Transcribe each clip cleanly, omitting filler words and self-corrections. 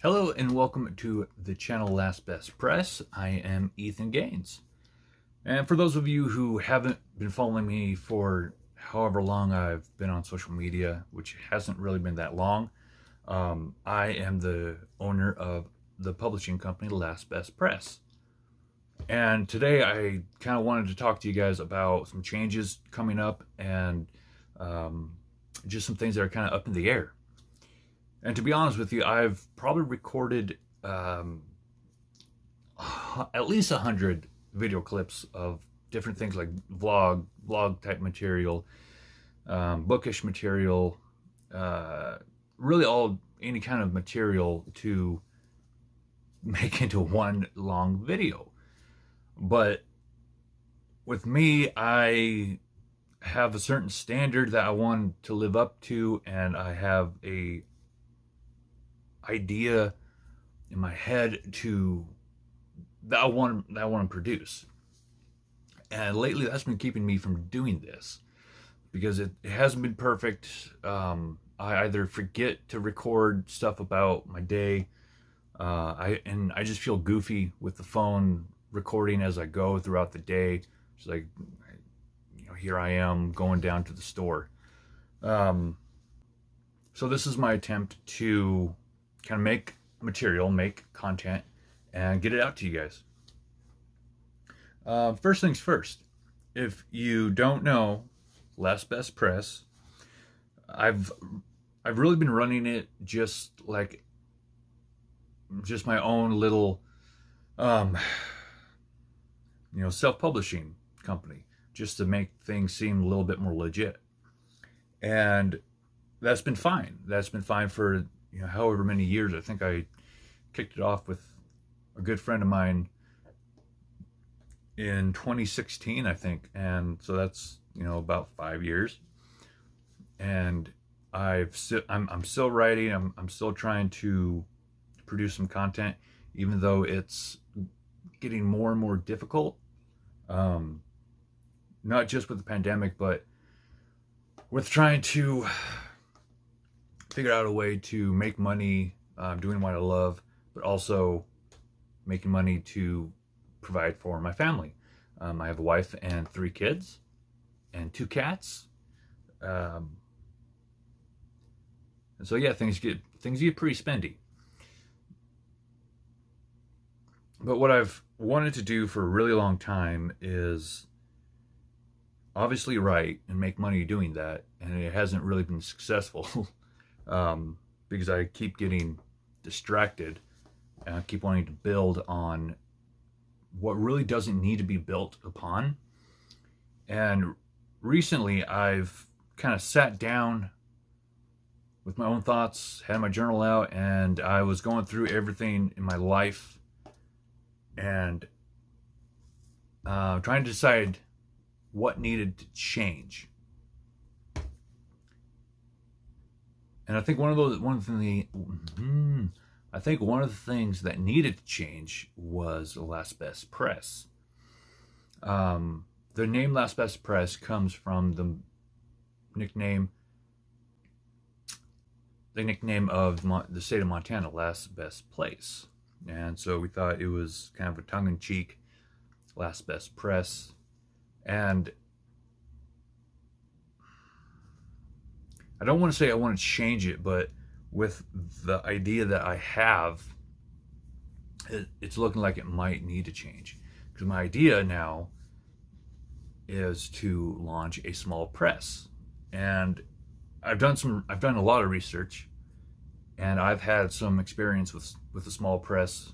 Hello and welcome to the channel Last Best Press. I am Ethan Gaines. And for those of you who haven't been following me for however long I've been on social media, which hasn't really been that long, I am the owner of the publishing company Last Best Press. And today I kind of wanted to talk to you guys about some changes coming up and just some things that are kind of up in the air. And to be honest with you, I've probably recorded at least 100 video clips of different things like vlog type material, bookish material, really all any kind of material to make into one long video. But with me, I have a certain standard that I want to live up to, and I have a idea in my head that I want to produce. And lately that's been keeping me from doing this because it hasn't been perfect. I either forget to record stuff about my day, I just feel goofy with the phone recording as I go throughout the day. It's like, here I am going down to the store. So this is my attempt to kind of make material, make content, and get it out to you guys. First things first, if you don't know Last Best Press, I've really been running it just my own little self-publishing company, just to make things seem a little bit more legit. And that's been fine. That's been fine for however many years. I think I kicked it off with a good friend of mine in 2016, I think, and so that's about 5 years. And I'm still writing. I'm still trying to produce some content, even though it's getting more and more difficult. Not just with the pandemic, but with trying to figure out a way to make money doing what I love, but also making money to provide for my family. I have a wife and 3 kids and 2 cats. And so yeah, things get pretty spendy. But what I've wanted to do for a really long time is obviously write and make money doing that, and it hasn't really been successful. Because I keep getting distracted and I keep wanting to build on what really doesn't need to be built upon. And recently I've kind of sat down with my own thoughts, had my journal out, and I was going through everything in my life and trying to decide what needed to change. And I think one of the things that needed to change was Last Best Press. The name Last Best Press comes from the nickname of the state of Montana, Last Best Place. And so we thought it was kind of a tongue-in-cheek Last Best Press. And I don't want to say I want to change it, but with the idea that I have, it's looking like it might need to change. Because my idea now is to launch a small press. And I've done a lot of research, and I've had some experience with a small press,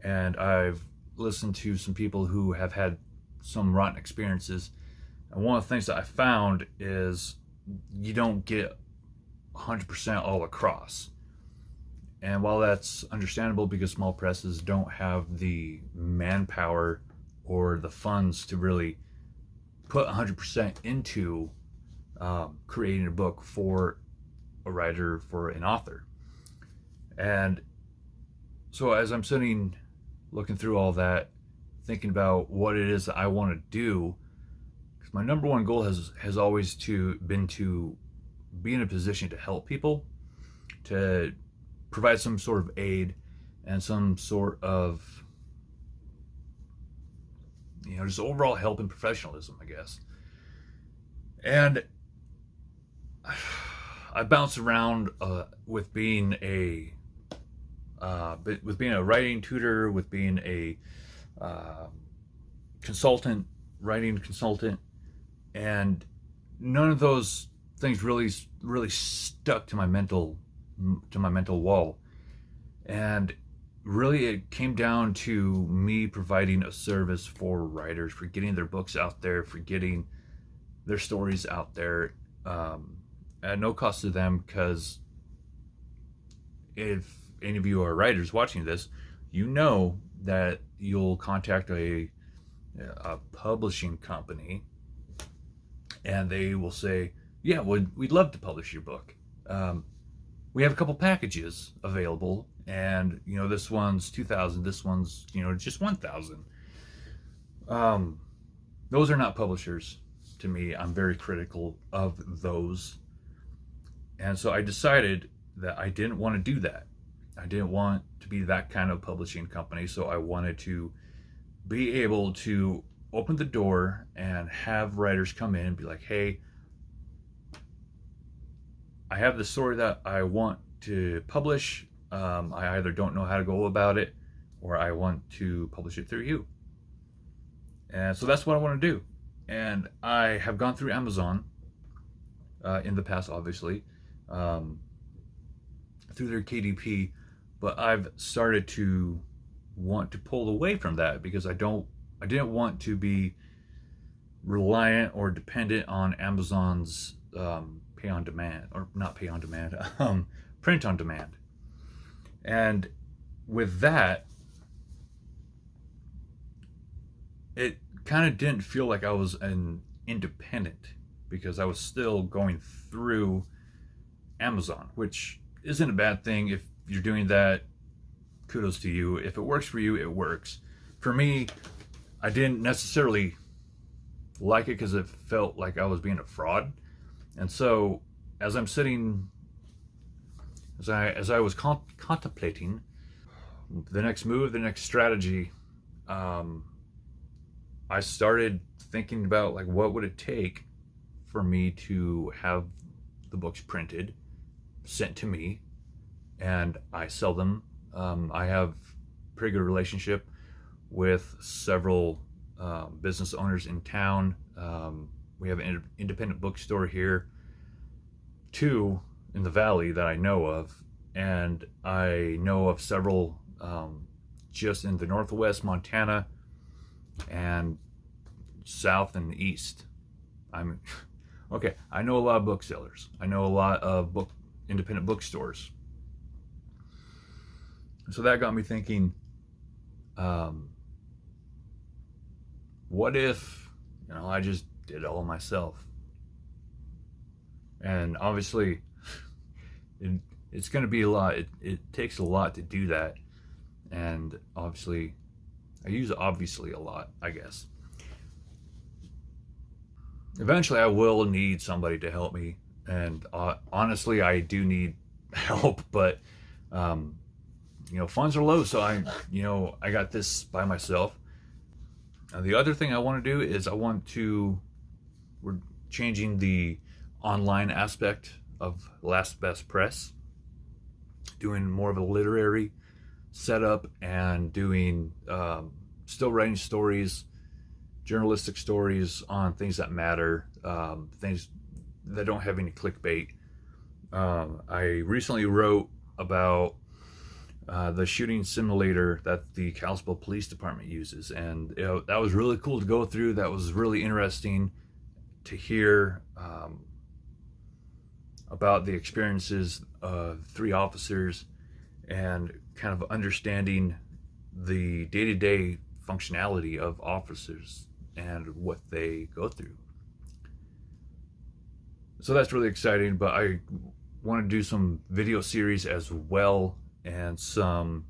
and I've listened to some people who have had some rotten experiences. And one of the things that I found is you don't get 100% all across. And while that's understandable because small presses don't have the manpower or the funds to really put 100% into creating a book for a writer, for an author. And so as I'm sitting looking through all that, thinking about what it is that I want to do, because my number one goal has always been to be in a position to help people, to provide some sort of aid and some sort of, just overall help and professionalism, I guess. And I bounce around with being a writing tutor, with being a writing consultant, and none of those things really stuck to my mental wall. And really, it came down to me providing a service for writers, for getting their books out there, for getting their stories out there, at no cost to them. Because if any of you are writers watching this, you know that you'll contact a publishing company, and they will say, yeah, we'd love to publish your book. We have a couple packages available, and this one's $2,000, this one's just $1,000. Those are not publishers to me. I'm very critical of those, and so I decided that I didn't want to do that. I didn't want to be that kind of publishing company, so I wanted to be able to open the door and have writers come in and be like, hey, I have the story that I want to publish. I either don't know how to go about it, or I want to publish it through you. And so that's what I want to do. And I have gone through Amazon in the past, obviously, through their KDP, but I've started to want to pull away from that because I didn't want to be reliant or dependent on Amazon's pay on demand, or not pay on demand, print on demand. And with that, it kind of didn't feel like I was an independent, because I was still going through Amazon, which isn't a bad thing. If you're doing that, kudos to you. If it works for you, it works. For me, I didn't necessarily like it because it felt like I was being a fraud. And so as I'm sitting, as I was contemplating the next move, the next strategy, I started thinking about, like, what would it take for me to have the books printed, sent to me, and I sell them. I have a pretty good relationship with several business owners in town. We have an independent bookstore here, 2 in the valley that I know of, and I know of several just in the Northwest Montana and south and east. Okay, I know a lot of booksellers. I know a lot of independent bookstores. So that got me thinking, what if, I just did it all myself? And obviously, it's going to be a lot. It takes a lot to do that. And obviously, I use obviously a lot, I guess. Eventually, I will need somebody to help me. And honestly, I do need help, but funds are low, so I got this by myself. The other thing I want to do is we're changing the online aspect of Last Best Press, doing more of a literary setup, and doing still writing stories, journalistic stories on things that matter, things that don't have any clickbait. I recently wrote about the shooting simulator that the Kalispell Police Department uses, and that was really cool to go through. That was really interesting to hear about the experiences of 3 officers, and kind of understanding the day-to-day functionality of officers and what they go through. So that's really exciting, but I want to do some video series as well, and some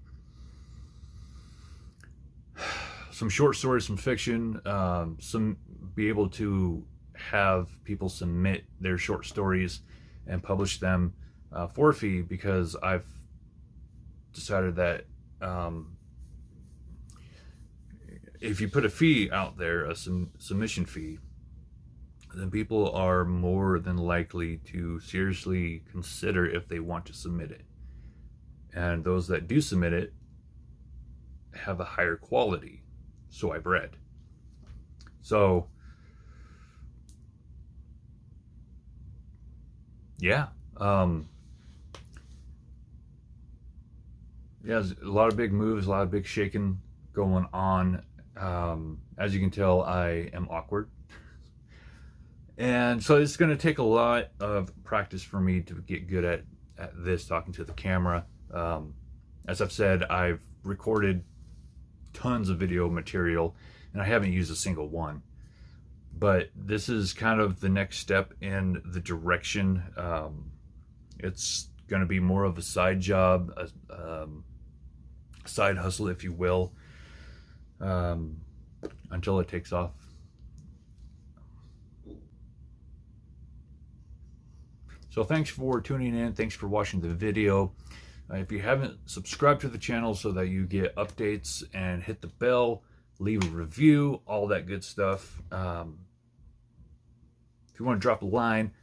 short stories, some fiction, be able to have people submit their short stories and publish them for a fee, because I've decided that if you put a fee out there, a submission fee, then people are more than likely to seriously consider if they want to submit it. And those that do submit it have a higher quality, so I've read. So yeah, yeah, there's a lot of big moves, a lot of big shaking going on. As you can tell, I am awkward. And so it's going to take a lot of practice for me to get good at this, talking to the camera. As I've said, I've recorded tons of video material and I haven't used a single one. But this is kind of the next step in the direction. It's going to be more of a side job, a side hustle, if you will, until it takes off. So thanks for tuning in. Thanks for watching the video. If you haven't subscribed to the channel so that you get updates, and hit the bell, leave a review, all that good stuff. If you want to drop a line,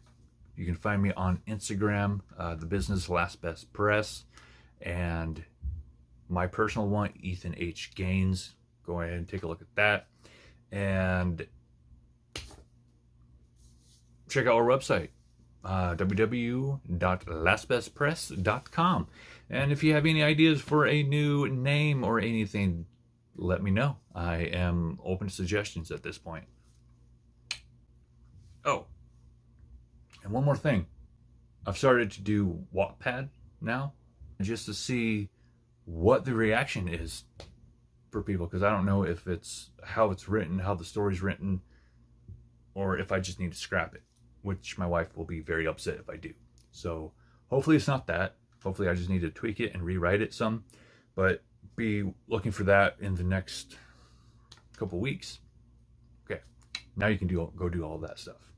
you can find me on Instagram, the business Last Best Press, and my personal one, Ethan H. Gaines. Go ahead and take a look at that. And check out our website, www.lastbestpress.com. And if you have any ideas for a new name or anything, let me know. I am open to suggestions at this point. Oh, and one more thing. I've started to do Wattpad now, just to see what the reaction is for people, because I don't know if it's how it's written, how the story's written, or if I just need to scrap it, which my wife will be very upset if I do. So hopefully it's not that. Hopefully I just need to tweak it and rewrite it some, but be looking for that in the next couple weeks. Okay, now you can go do all that stuff.